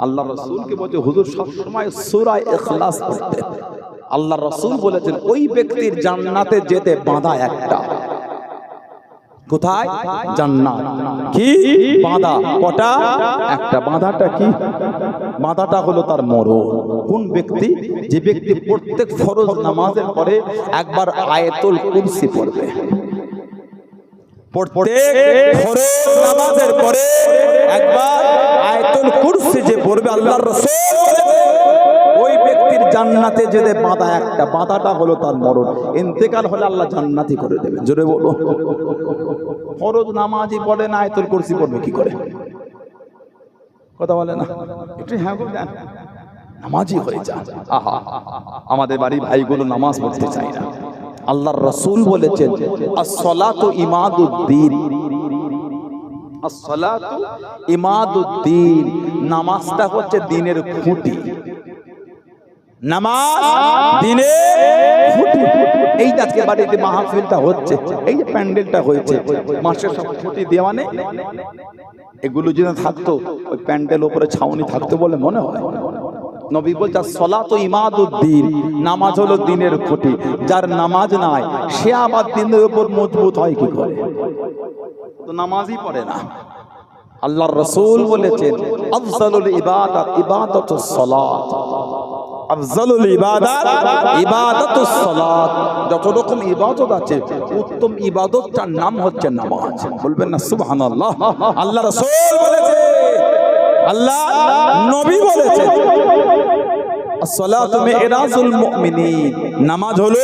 আল্লাহ রাসূলকে বলছে হুজুর সব সময় সূরা ইখলাস পড়তে। আল্লাহ রাসূল বলেছেন ওই ব্যক্তির জান্নাতে যেতে বাঁধা একটা। কোথায়? জান্নাত। কি বাঁধা? কটা? একটা। বাঁধাটা কি? বাঁধাটা হলো তার মরণ। কোন ব্যক্তি? যে ব্যক্তি প্রত্যেক ফরজ নামাজের পরে একবার আয়াতুল কুরসি পড়বে। প্রত্যেক ফরজ নামাজের পরে একবার আয়াতুল কুরসি যে পড়বে, আল্লাহর রাসূল ওই ব্যক্তির জান্নাতে যেতে বাঁধা একটা। বাঁধাটা হলো তার মরণ। ইন্তেকাল হলে আল্লাহ জান্নাতি করে দেবে। জোরে বলো। ফরজ নামাজই পড়ে না, আয়াতুল কুরসি পড়বে কি করে? কথা বলে না একটু। হ্যাঁ বলেন, নামাজই হয়ে যায়। আহা, আমাদের বাড়ি ভাইগুলো নামাজ পড়তে চায় না। আল্লাহর রাসূল বলেছেন as-salatu imaduddin, as-salatu imaduddin, নামাজটা হচ্ছে দ্বীনের খুঁটি। নামাজ দ্বীনের খুঁটি। এই যে আজকে বাড়িতে মাহফিলটা হচ্ছে, এই যে প্যান্ডেলটা হয়েছে, মাসের সব খুঁটি দেওয়া নেই? এগুলো যদি থাকতো ওই প্যান্ডেল উপরে ছাউনি থাকতো বলে মনে হয়? নবী বলছে সলাতু ইমাদুদ্দিন, নামাজ হলো দ্বীনের খুঁটি। যার নামাজ নাই সে আবার দ্বীনের উপর মজবুত হয় কি করে? তো নামাজই পড়ে না। আল্লাহর রাসূল বলেছেন আফজালুল ইবাদাত ইবাদাতুস সালাত, আফজালুল ইবাদাত ইবাদাতুস সালাত। যত রকম ইবাদত আছে উত্তম ইবাদতটার নাম হচ্ছে নামাজ। বলবেন না সুবহানাল্লাহ? আল্লাহ রাসূল বলেছে, আল্লাহ নবী বলেছেন as-salatu mi'rajul mu'minin, নামাজ হলো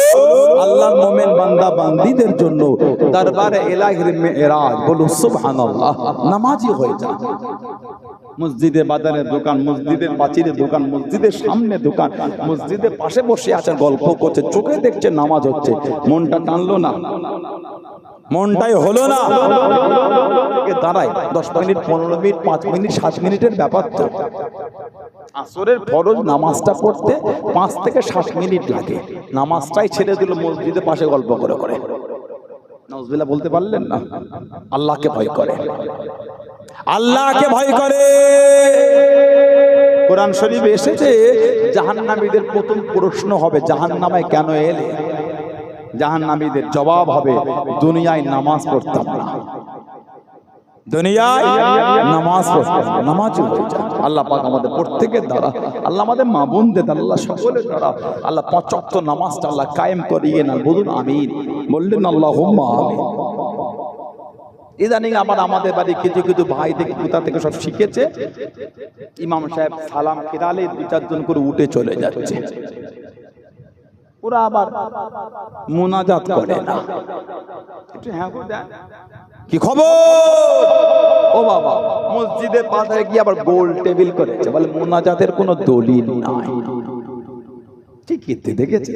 আল্লাহর মুমিন বান্দা বান্দীদের জন্য দরবারে ইলাহির মি'রাজ। বলুন সুবহানাল্লাহ। নামাজই হয়ে যায়। মসজিদে বাজারের দোকান, মসজিদের পাঁচিলের দোকান, মসজিদের সামনে দোকান, মসজিদের পাশে বসে আছেন গল্প করছে, চোখে দেখছে নামাজ হচ্ছে, মনটা টানলো না? মনটাই হলো না? দাঁড়ায় 10 মিনিট 15 মিনিট 5 মিনিট 7 মিনিটের ব্যাপার তো। আসরের ফরজ নামাজটা পড়তে 5 থেকে 7 মিনিট লাগে। নামাজটাই ছেড়ে দিল মসজিদের পাশে গল্প করে করে। নাউজুবিল্লাহ বলতে পারলেন না? আল্লাহকে ভয় করে, আল্লাহকে ভয় করে। কোরআন শরীফে এসেছে জাহান্নামীদের প্রথম প্রশ্ন হবে জাহান্নামে কেন এলে? জাহান্নামীদের জবাব হবে দুনিয়ায় নামাজ পড়তাম না, দুনিয়ায় নামাজ পড়তাম। নামাজ হয়ে যায়। আল্লাহ পাক আমাদের প্রত্যেকের দ্বারা, আল্লাহ আমাদের মা বোনদের দ্বারা, আল্লাহ সকলের দ্বারা আল্লাহ 5 ওয়াক্ত নামাজটা আল্লাহ কায়েম করিয়ে না। বলুন আমিন। বললেন আল্লাহুম্মা আমিন। ইদানিং আবার আমাদের বাড়ি কিছু কিছু ভাই থেকে কোথা থেকে সব শিখেছে, ইমাম সাহেব সালাম ফিরালে 2-4 জন করে উঠে চলে যাচ্ছে। ওরা আবার মুনাজাত করে না। একটু হ্যাঁ দেন, কি খবর? ও বাবা, মসজিদের পাশে গিয়ে আবার গোল টেবিল করেছে, বলে মুনাজাতের কোনো দলিল নাই। ঠিকই দেখেছে,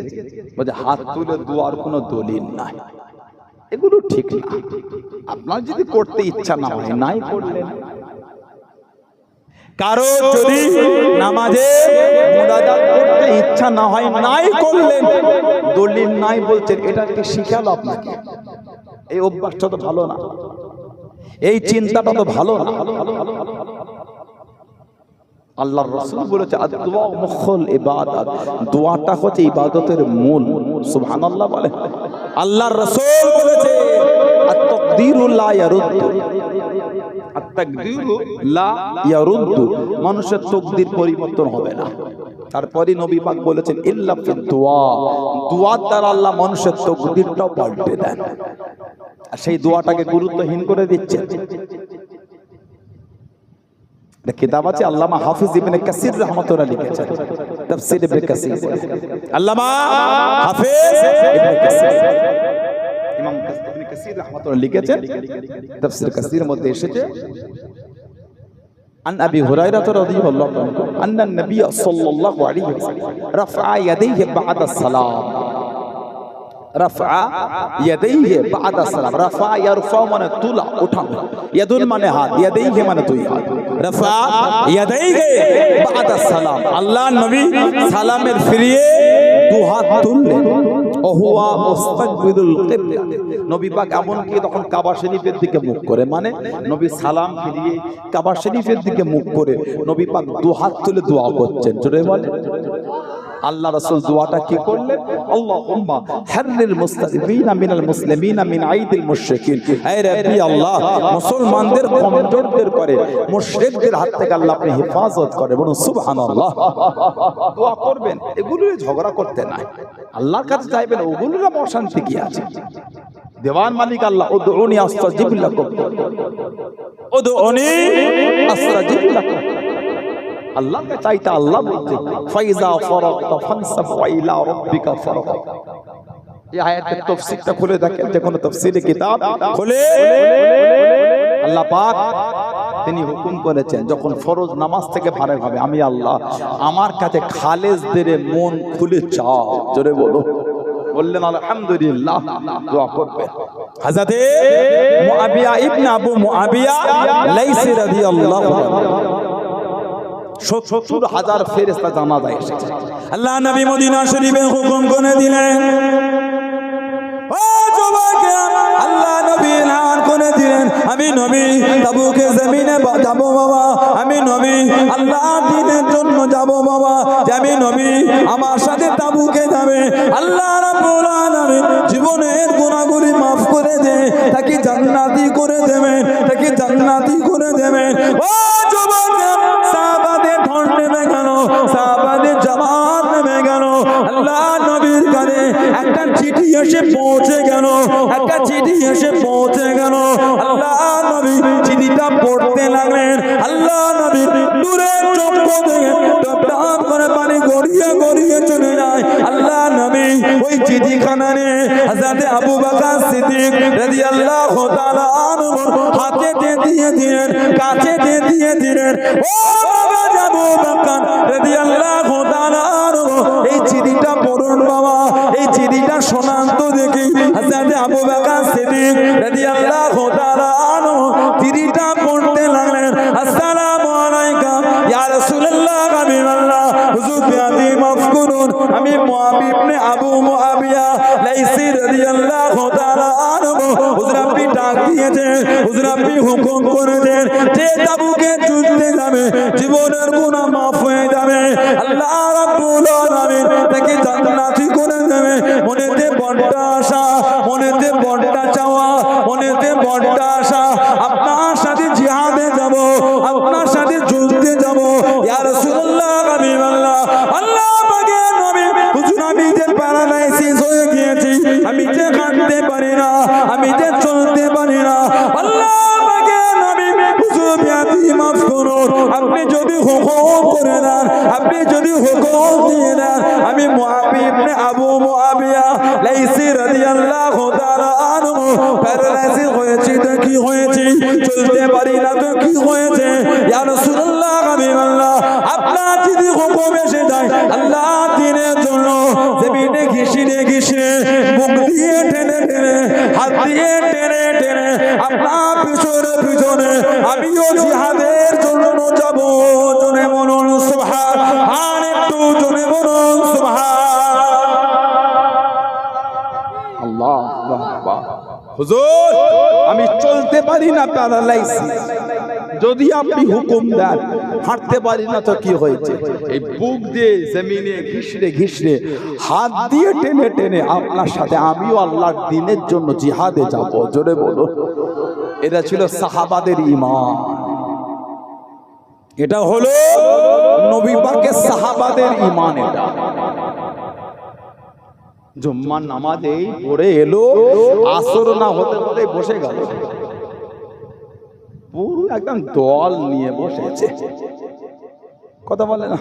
বলে হাত তুলে দোয়ার কোনো দলিল নাই। এগুলো ঠিক না। আপনার যদি করতে ইচ্ছা না হয় নাই করলেন। কারো যদি নামাজে মুনাজাত করতে ইচ্ছা না হয় নাই করলেন, দলিল নাই বলছেন, এটা কি শিখালো আপনাকে? এই অভ্যাসটা তো ভালো না, এই চিন্তাটা তো ভালো না। আল্লাহর রাসূল বলেছে আদ-দুআ মুখুল ইবাদত, দোয়াটা হচ্ছে ইবাদতের মূল। সুবহানাল্লাহ বলে। আল্লাহর রাসূল বলেছে আত-তাকদীরু লা ইয়ারুদ্দু, আত-তাকদীরু লা ইয়ারুদ্দু, মানুষের তাকদীর পরিবর্তন হবে না। তারপরে নবী পাক বলেছেন ইল্লা ফিদ দুআ, দোয়ার দ্বারা আল্লাহ মানুষের তাকদীরটাও পাল্টে দেন। আর সেই দোয়াটাকে গুরুত্বহীন করে দিচ্ছে। কিতাব আছে আল্লামা হাফিজ ইবনে কাসির রাহমাতুল্লাহ লিখেছেন, তাফসীর ইবনে কাসির। আল্লামা হাফিজ ইবনে কাসির, ইমাম ইবনে কাসির রাহমাতুল্লাহ লিখেছেন, তাফসীর কাসিরের মধ্যে এসেছে عن أبي هريرة رضي الله عنه أن النبي صلى الله عليه وسلم رفع يديه بعد الصلاة، رفع يديه بعد الصلاة। رفع يرفع মানে তোলা, ওঠানো। ইয়াদুল মানে হাত, ইয়াদাইহি মানে দুই হাত। রফা ইয়াদাইহি بعد الصلاة, আল্লাহ নবী সালামের ফিরিয়ে 2 হাত তুললেন। ওহুয়া মুস্তাকবিলুল কিবলা, নবী পাক এমনকি তখন কাবা শরীফের দিকে মুখ করে, মানে নবী সালাম ফিরিয়ে কাবা শরীফের দিকে মুখ করে নবী পাক দু হাত তুলে দোয়া করছেন। জোরে বলে আল্লাহ রাসূল দোয়াটা কি করলেন? আল্লাহুম্মা হাররিল মুস্তাযিফিনা মিনাল মুসলিমিনা মিন আইদিল মুশরিকিন। হে রব্বি আল্লাহ, মুসলমানদের কমজোরদের করে মুশরিকদের হাত থেকে আল্লাহ আপনি হেফাজত করে। বলুন সুবহানাল্লাহ। দোয়া করবেন, এগুলো ঝগড়া করতে নাই, আল্লাহর কাছে চাইবেন, ওগুলোর অশান্তি কি আছে? দেওয়ান মালিক আল্লাহ, উদউনি আস্তাজিব লাকুম, উদউনি আস্তাজিব লাকুম। আল্লাহকে চাইতে আল্লাহ বলতে ফাইজা ফারাগতা ফানসাব ওয়া ইলা রাব্বিকা ফারগাব। এই আয়াতের তাফসীরটা খুলে দেখেন, যে কোনো তাফসীরে কিতাব খুলে আল্লাহ পাক তিনি হুকুম করেছেন যখন ফরজ নামাজ থেকে ফারাগ হবে, আমি আল্লাহ আমার কাছে খালেসদের মন খুলে চাও। জোরে বলো, বললেন আলহামদুলিল্লাহ। দোয়া করবেন। হযরতে মুআবিয়া ইবনে আবু মুআবিয়া লাইসি রাদিয়াল্লাহু আনহু ৭০,০০০ ফেরেশতা জানাজা এসেছে। আল্লাহ নবী মদিনা শরীফে হুকুম করে দিলেন, ও যুবকেরা, আল্লাহ নবী এলান করে দিলেন, আমি নবী তাবুকে জমিনে যাব বাবা, আমি নবী আল্লাহ দ্বীনের জন্য যাব বাবা, যে আমি নবী আমার সাথে তাবুকে যাবে। আল্লাহ রাব্বুল আলামিন জীবনের গুনাহগুলি maaf করে দে, তাকে জান্নাতি করে দেবেন, তাকে জান্নাতি করে দেবেন। ও যুবকেরা, সাহাবাদের ঠোঁট নেমে গেল, সাহাবাদের জামাত নেমে গেল। আল্লাহ নবীর কাছে একটা চিঠি এসে পৌঁছে গেল, একটা চিঠি এসে পৌঁছে গেল। আল্লাহ নবী চিঠিটা পড়তে লাগলেন। আল্লাহ নবীর নূরের চক্ষু থেকে টপ টপ করে পানি গড়িয়ে গড়িয়ে চলে যায়। আল্লাহ নবী ওই চিঠিখানা নিয়ে হযরত আবু বকর সিদ্দিক রাদিয়াল্লাহু তাআলা আনহু হাতে দিয়ে দিলেন, কাছে দিয়ে দিলেন। ও বাবা আবু বকর রাদিয়াল্লাহু তাআলা আনহু, এই চিঠিটা পড়ুন বাবা, এই চিঠিটা শোনান তো দেখি। হযরত আবু বকর সিদ্দিক রাদিয়াল্লাহু তাআলা আনহু চিঠিটা পড়তে লাগলেন। আসসালামু আলাইকা ইয়া রাসূলুল্লাহ, হাবিবাল্লাহ, হুজুর বিয়াদি মাফ করুন, আমি মুআবি ইবনে আবু মুআবিয়া লাইসি রাদিয়াল্লাহু তাআলা আনহু। হুজুর আপনি ডাক দিয়েছেন, হুজুর আপনি হুকুম করেছেন যে তাবুকে যুদ্ধে যাবে, জীবনের গুনাহ maaf হয়ে যাবে, আল্লাহ রাব্বুল আলামিন তাকে জান্নাতি করে দেবে। মনেতে বড়টা আশা, মনেতে বড়টা চাওয়া, মনেতে বড়টা আশা, আপনার সাথে জিহাদে যাব, আপনার সাথে যুদ্ধে যাব। ইয়া রাসূলুল্লাহ, হাবিবাল্লাহ, আল্লাহ পাকের নবী, হুজুর আমি যে প্যারালাইসিস হয়ে গিয়েছি, আমি যে হাঁটতে পারি না, আমি যে চলতে পারি না। আল্লাহ পাকের নবী, হুজুর বিয়াদি মাফ করুন, আপনি যদি হুকুম করে দেন, আপনি যদি হুকুম দিয়ে দেন, আমি মুআবি ইবনে আবু মুআবিয়া লাইসি রাদিয়াল্লাহু তাআলা আনহু প্যারালাইসিস হয়েছে তো কি হয়েছে, চলতে পারি না তো কি হয়েছে। ইয়া রাসূলুল্লাহ, হাবিবাল্লাহ, আপনার যদি হুকুম এসে যায়, আল্লাহ দ্বীনের জন্য জমিনে ঘিসিয়ে ঘিসিয়ে, বুক দিয়ে টেনে টেনে, হাত দিয়ে টেনে টেনে, আপনার পিছনে পিছনে আমিও জিহাদের জন্য যাব। জোরে বলুন সুবহান, আর একটু জোরে বলুন সুবহান আল্লাহ। হুজুর আমি চলতে পারি না, প্যারালাইসিস, যদি আপনি হুকুম দেন, হাঁটতে পারি না তো কি হয়েছে, এই বুক দিয়ে জমিনে ঘিসড়ে ঘিসড়ে, হাত দিয়ে টেনে টেনে আপনার সাথে আমিও আল্লাহর দ্বীনের জন্য জিহাদে যাব। জোরে বলো। এটা ছিল সাহাবাদের ঈমান, এটা হলো নবী পাকের সাহাবাদের ঈমান। এটা জুম্মার নামাজে পড়ে এলো, আসর না হতে হতে বসে গেল, পুরো একদম দল নিয়ে বসেছে, কথা বলে না,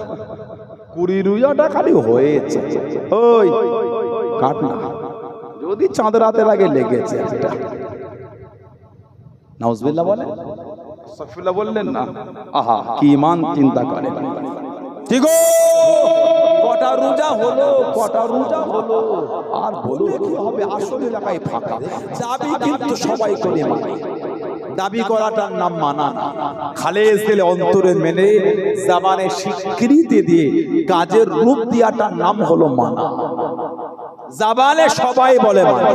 20 রুয়াটা খালি হয়েছে। ওই কাট না, যদি চাঁদ রাতের আগে লেগেছে একটা, নাউজুবিল্লাহ বলেন, আস্তাগফিরুল্লাহ বললেন না, আহা কি ঈমান চিন্তা করে। ঠিক কটা রোজা হলো, কটা রোজা হলো, আর বললে কি হবে, আসল এলাকায় ফাঁকা, দাবি কিন্তু সবাই করে মানে, দাবি করাটার নাম মানা না, খালেস দিলে অন্তরে মেনে জাবানে স্বীকৃতি দিয়ে কাজের রূপ দিয়াটার নাম হলো মানা। জাবালে সবাই বলে মানে,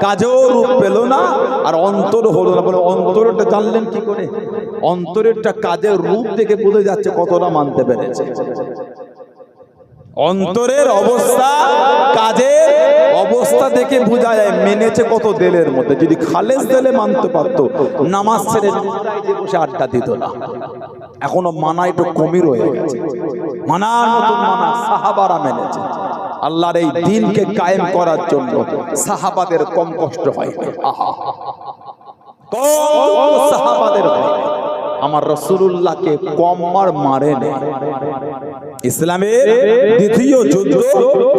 কাজেও রূপ পেল না আর অন্তর হলো না। বলে অন্তরটা জানলেন কি করে? অন্তরেরটা কাজের রূপ দেখে বোঝা যাচ্ছে কতটা মানতে পেরেছে। অন্তরের অবস্থা কাজের অবস্থা দেখে বোঝা যায় মেনেছে কত দিলের মধ্যে। যদি খালেস দিলে মানতে পারতো, নামাজ ছেড়ে বসে আড্ডা দিত না। এখনো মানা একটু কমই রয়ে গেছে। মানার মতো মানা সাহাবারা মেনেছে। আল্লাহর এই দ্বীনকে কায়েম করার জন্য সাহাবাদের কম কষ্ট হয়। কম সাহাবাদের হয়। আমার রাসূলুল্লাহকে কম মারে না। ইসলামের দ্বিতীয় যুদ্ধ,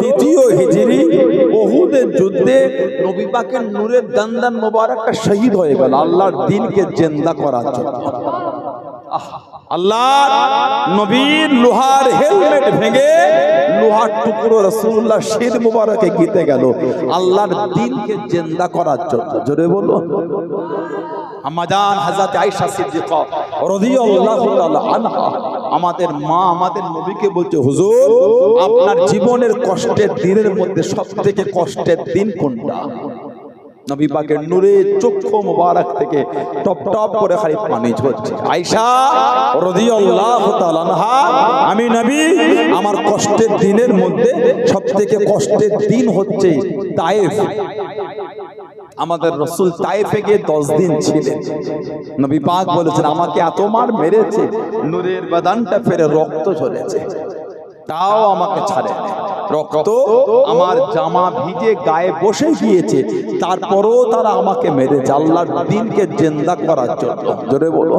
তৃতীয় হিজরি উহুদের যুদ্ধে নবী পাকের নূরের দান্দান মোবারকটা শহীদ হয়ে গেল আল্লাহর দ্বীনকে জিন্দা করার জন্য। আল্লাহর নবীর লোহার হেলমেট ভেঙে লোহার টুকরো রাসূলুল্লাহ শির মোবারকে গিতে গেল আল্লাহর দ্বীনকে জিন্দা করার জন্য। জোরে বলো। আম্মাজান হযরত আয়েশা সিদ্দিকা রাদিয়াল্লাহু তাআলা আনহা আমাদের মা আমাদের নবীকে বলছে, হুজুর আপনার জীবনের কষ্টের দিনের মধ্যে সবথেকে কষ্টের দিন কোনটা? নবী পাকের নূরে চক্ষু মোবারক থেকে টপ টপ করে খালি পানি ঝরছে। আয়েশা রাদিয়াল্লাহু তাআলা আনহা, আমি নবী আমার কষ্টের দিনের মধ্যে সবথেকে কষ্টের দিন হচ্ছে তায়েফ। আমাদের রাসূল তায়েফে গিয়ে 10 দিন ছিলেন। নবী পাক বলেছেন আমাকে এত মার মেরেছে, নূরের বাদানটা ফেরে রক্ত ঝরেছে, তাও আমাকে ছাড়ে না। রক্ত আমার জামা ভিজে গায়ে বসে গিয়েছে, তারপরও তারা আমাকে মেরেছে আল্লাহর দ্বীনকে জিন্দা করার জন্য। জোরে বলো।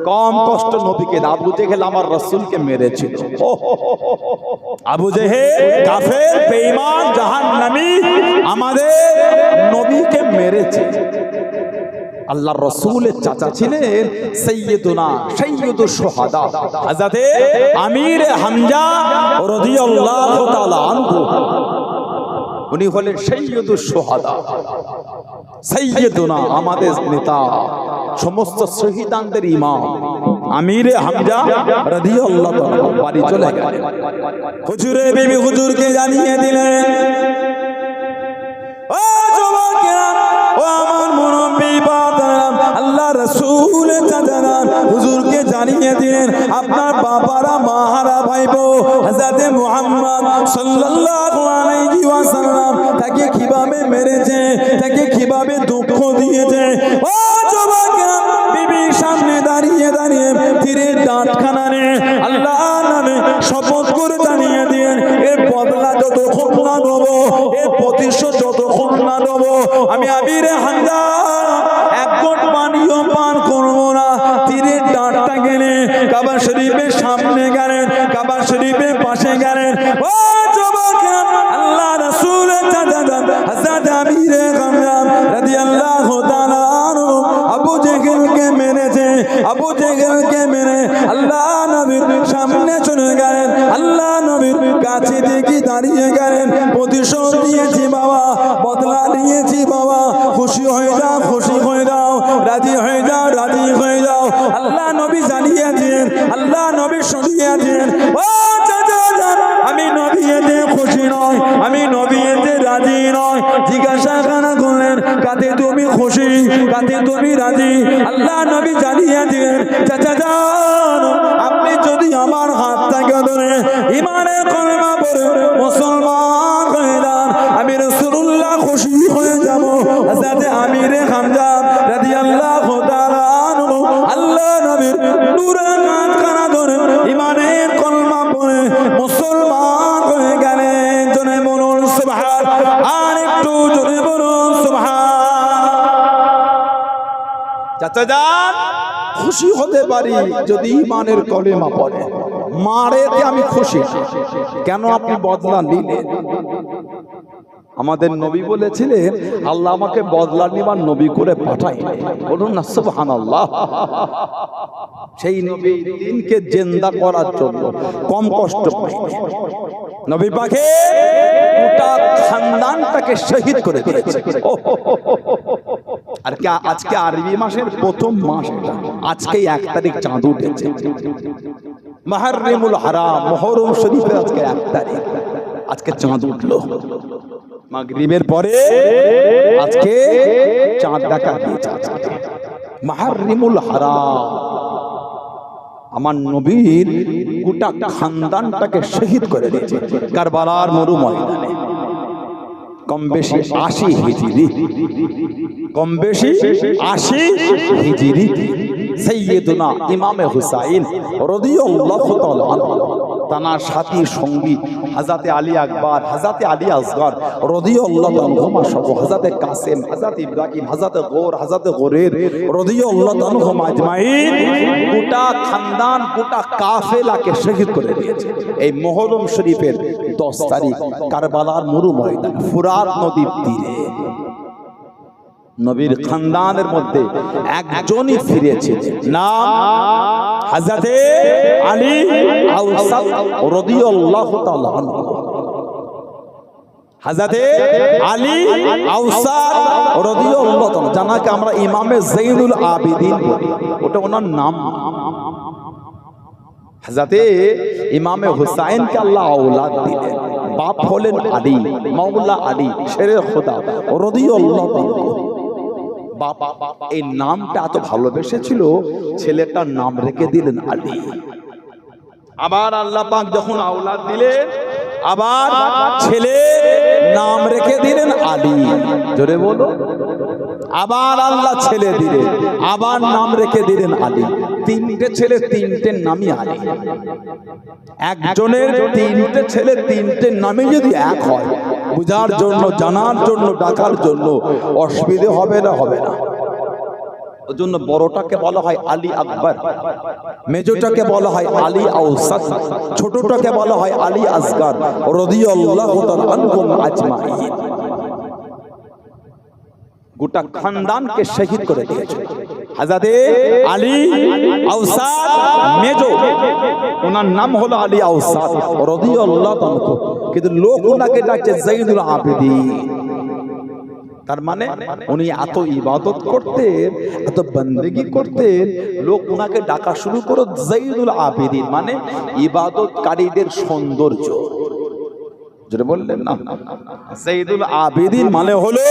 কম কষ্ট নবীকে। আবু জেহেল আমার রাসূলকে মেরেছিল। আবু জেহেল কাফের বেঈমান জাহান্নামী আমাদের নবীকে মেরেছে। আল্লাহর রাসূলের চাচা ছিলেন সাইয়্যিদুশ শুহাদা হযরতে আমির হামজা রাদিয়াল্লাহু তাআলা আনহু। উনি হলেন সাইয়্যিদুশ শুহাদা, সাইয়্যিদুনা আমাদের নেতা, সমস্ত শহীদানদের ইমাম আমির হামজা রাদিয়াল্লাহু তাআলা বাড়ি চলে গেলেন। হুজুরে বিবি হুজুরকে জানিয়ে দিলেন, ও যুবকেরা, ও আমার মুরব্বি বাবারা, আল্লাহ রাসূল চাচারা হুজুরকে জানিয়ে দিলেন আপনার বাবারা মাহারা ভাইবো হযরত মুহাম্মদ সাল্লাল্লাহু আলাইহি ওয়াসাল্লাম তাকে কিভাবে মেরেছে, তাকে কিভাবে দুঃখ দিয়েছে। ও যুবকেরা, বিবির সামনে দাঁড়িয়ে দাঁড়িয়ে তীরের ডাঁটখানা নিয়ে আল্লাহর নামে শপথ করে জানিয়ে দিলেন এর বদলা যতক্ষণ না নেব, এর প্রতিশোধ যতক্ষণ না নেব, আমি আমির হামজা এক ঘট পানিও পান করবো না। তীরের ডাঁটটা গেলে কাবা শরীফের সামনে গেলেন, কাবা শরীফের পাশে গেলেন। ও যুবকেরা, আল্লাহ রাসূলের চাচা হযরত আমির হামজা রাদিয়াল্লাহু তাআলা আনহু আবু জেহেলকে মেরেছে। আবু জেহেলকে মেরে আল্লাহ নবীর সামনে চলে গেলেন, আল্লাহ নবীর কাছে দেখি দাঁড়িয়ে গেলেন। প্রতিশোধ নিয়েছি বাবা, বদলা নিয়েছি বাবা, খুশি হয়ে যাও, খুশি হয়ে যাও, রাজি হয়ে যাও, রাজি হয়ে যাও। আল্লাহ নবী জানিয়েছেন, আল্লাহ নবী শুনিয়েছেন, ও চাচা আমি নবী এতে খুশি নয়, আমি নবী এতে রাজি নয়। জিজ্ঞাসা কেন করলেন কাতে তুমি খুশি, কাতে তুমি রাজি? আল্লাহ নবী জানিয়েছেন, চাচা যান আপনি যদি আমার হাতটাকে ধরে ইমানের কলেমা পড়ে মুসলমান হয়ে যান, আমি রাসূলুল্লাহ খুশি হয়ে যাব। হযরত আমির হামজা রাদিয়াল্লাহু তাআলা আনহু আল্লাহ নবীর নূরের হাতখানা ধরে ইমানের কলেমা পড়ে মুসলমান হয়ে গেলেন। জোরে বলুন সুবহান। আর একটু জোরে বলুন সুবহান। চাচা যান খুশি হতে পারি যদি ইমানের কলেমা পড়ে, মারেতে আমি খুশি। কেন আপনি বদলা নিলেন? আমাদের নবী বলেছিলেন আল্লাহ আমাকে বদলা নিবার নবী করে পাঠাই। বলুন না সুবহানাল্লাহ। সেই নবী দিনকে জিন্দা করার জন্য কম কষ্ট পায়নি। নবী পাকে গোটা খানদানটাকে শহীদ করে দিয়েছে। আর কি আজকে আরবি মাসের প্রথম মাস, আজকে 1 তারিখ চাঁদ উঠেছে। মুহররমুল হারাম মুহররম শরীফের আজকে 1 তারিখ, আজকে চাঁদ উঠলো। মাগরিবের পরে আজকে চাঁদ দেখা গিয়েছে। মাহরিমুল হারাম, আমার নবীর গোটা খানদানটাকে শহীদ করে দিয়েছে কারবালার মরু ময়দানে। কম বেশি 80 হিজরি, কম বেশি 80 হিজরি সাইয়্যিদুনা ইমামে হুসাইন রাদিয়াল্লাহু তাআলা আনহু, তানার সাথী সঙ্গী হযরতে আলী আকবর, হযরতে আলী আসগর রাদিয়াল্লাহু আনহুমা সহ হযরতে কাসেম, হযরতে ইব্রাহিম, হযরতে গৌর, হযরতে গৌরের রাদিয়াল্লাহু আনহুম আজমাইন গোটা খানদান, গোটা কাফেলাকে শহীদ করে দিয়েছে এই মুহররম শরীফের 10 তারিখ কারবালার মরু ময়দান ফুরাত নদীর তীরে। নবীর খানদানের মধ্যে একজনই ফিরেছে, নাম হযরতে আলী আওসাদ রাদিয়াল্লাহু তাআলা আনহু। হযরতে আলী আওসাদ রাদিয়াল্লাহু তাআলা, জানাকে আমরা ইমামে যাইনুল আবিদিন বলি, ওটা ওনার নাম। হযরতে ইমামে হুসাইনকে আল্লাহ আওলাদ দিলেন, বাপ হলেন আলী, মাওলা আলী শেরে খোদা রাদিয়াল্লাহু তাআলা। বাবা এই নামটা এত ভালোবেসেছিল, ছেলেটার নাম রেখে দিলেন আলী। আবার আল্লাহ পাক যখন আওলাদ দিলেন, আবার ছেলে নাম রেখে দিলেন আলী। জোরে বলো। আবার আল্লাহ ছেলে দিলেন, আবার নাম রেখে দিলেন আলী। তিনটে ছেলে, তিনটে নামই আলী। একজনের তিনটে ছেলে, তিনটে নামে যদি এক হয়, বুঝার জন্য, জানার জন্য, ডাকার জন্য অসুবিধে হবে না? হবে না। ওই জন্য বড়টাকে বলা হয় আলী আকবর, মেজোটাকে বলা হয় আলী আওসাদ, ছোটটাকে বলা হয় আলী আসগর রাদিয়াল্লাহু তাআলা আনহুম আজমাইন। গোটা খানদানকে শহীদ করে দিয়েছে হযরতে আলী আওসাদ মেজো, ওনার নাম হলো আলী আওসাদ রাদিয়াল্লাহু তাআলা, কিন্তু লোক ওনাকে ডাকে যাইনুল আবিদিন। তার মানে উনি এত ইবাদত করতেন, এত বন্দেগি করতেন, লোক ওনাকে ডাকা শুরু করো যাইনুল আবিদিন, মানে ইবাদতকারীদের সৌন্দর্য। যেটা বললেন না, যাইনুল আবিদিন মানে হলো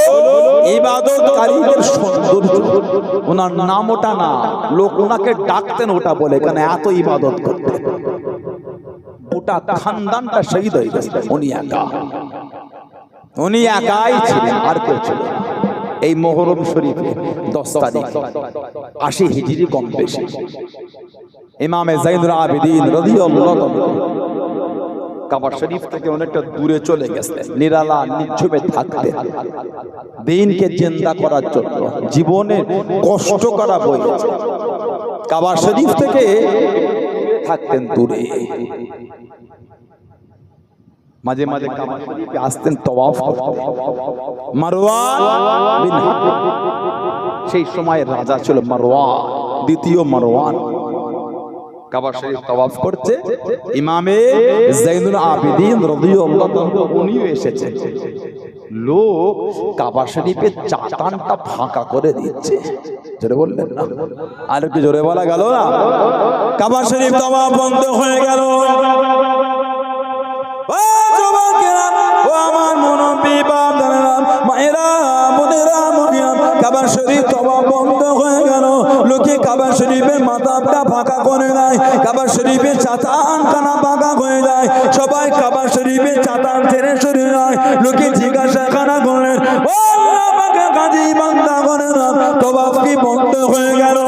ইবাদতকারীদের সৌন্দর্য। ওনার নাম ওটা না, লোক ওনাকে ডাকতেন ওটা বলে, কারণ এত ইবাদত করতেন। গোটা খানদানটা শহীদ হয়ে গেছে, উনি একা, উনি একাই ছিলেন, আর কেউ ছিল না। এই মুহররম শরীফে 10 তারিখ 80 হিজরি কম বেশি ইমামে যাইনুল আবিদিন রাদিয়াল্লাহু তাআলা কাবা শরীফ থেকে অনেকটা দূরে চলে গেছেন, নিরালা নিঝুমে থাকতেন, দ্বীনকে জিন্দা করার জন্য জীবনে কষ্ট করা বইছে। কাবা শরীফ থেকে থাকতেন দূরে, মাঝে মাঝে কাবা শরীফে আসতেন তওয়াফ করতে। মারওয়ান বিন হাকিম, সেই সময় রাজা ছিল মারওয়ান, দ্বিতীয় মারওয়ান। কাবা শরীফ তওয়াফ করতে ইমামে যাইনুল আবিদিন রাদিয়াল্লাহু তাআলা উনিও এসেছেন। লোক কাবা শরীফের চাতানটা ফাঁকা করে দিচ্ছে। জোরে বললেন না? আর একটু জোরে বলা গেল না? কাবা শরীফ তওয়াফ বন্ধ হয়ে গেল। ও যুবকেরা, ও আমার মুরব্বি বাপদাদারা, মায়েরা, বোনেরা, মুখিয়াম, কাবা শরীফ তওয়াফ বন্ধ হয়ে গেল। লোকে কাবা শরীফের মাথাটা ফাঁকা করে দেয়, কাবা শরীফের চাতান কানা ফাঁকা হয়ে যায়। সবাই কাবা শরীফের চাতান ছেড়ে সরে যায়। লোকে জিজ্ঞাসা কানা করেন, ও আমাকে কাজী বান্দা করে না, তওয়াফ কি বন্ধ হয়ে গেল?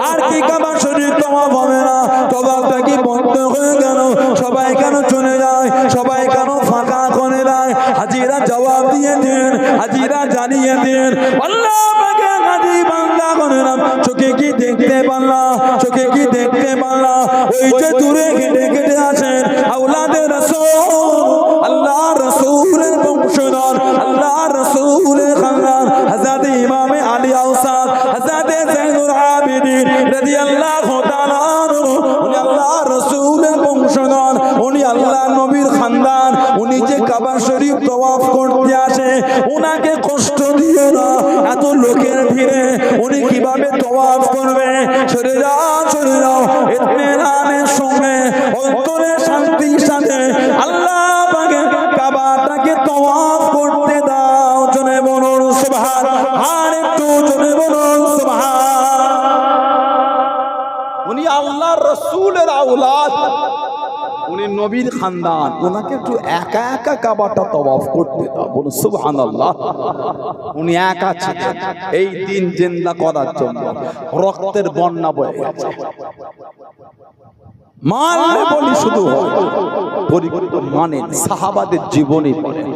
আর কি কাবা শরীফ তওয়াফ হবে না? তওয়াফটা কি বন্ধ হয়ে গেল? সবাই কেন চলে যায়? সবাই কেন ফাঁকা করে দেয়? হাজিরা জবাব দিয়ে দেন, হাজিরা জানিয়ে দেন, আল্লাহ আমাকে কাজী বান্দা করে না, চোখে কি দেখতে পারলাম? চোখে কি দেখতে পারলাম? ওই যে দূরে কেটে কেটে আছেন আওলাদে রাসূল, আল্লাহ রাসূলের বংশধর, আল্লাহ রাসূলের খানদান, হযরত ইমামে আলী আওসাদ, হযরত যাইনুল আবিদিন রাদিয়াল্লাহু তাআলা আনহু, উনি আল্লাহ রাসূলের বংশধর, উনি আল্লাহ নবীর খানদান। উনি যে কাবা শরীফ তওয়াফ করতে আসে, উনাকে কষ্ট দিও না। এত লোকের ভিড়ে উনি কিভাবে তওয়াফ করবে? সরে যাও, সরে যাও, ইতমিনানের সঙ্গে, অন্তরের শান্তির সাথে আল্লাহ পাকের কাবাটাকে তওয়াফ করতে দাও। উনি নবীর খানদান, ওনাকে একটু একা একা কাবাটা তওয়াফ করতে দাও, বলুন সুবহানাল্লাহ। উনি একা ছিলেন এই দিন জিন্দা করার জন্য, রক্তের বন্যা বয়ে গেছে। মানলে বলি শুধু হয়, পরিবর্তন মানেন, সাহাবাদের জীবনী পড়েন,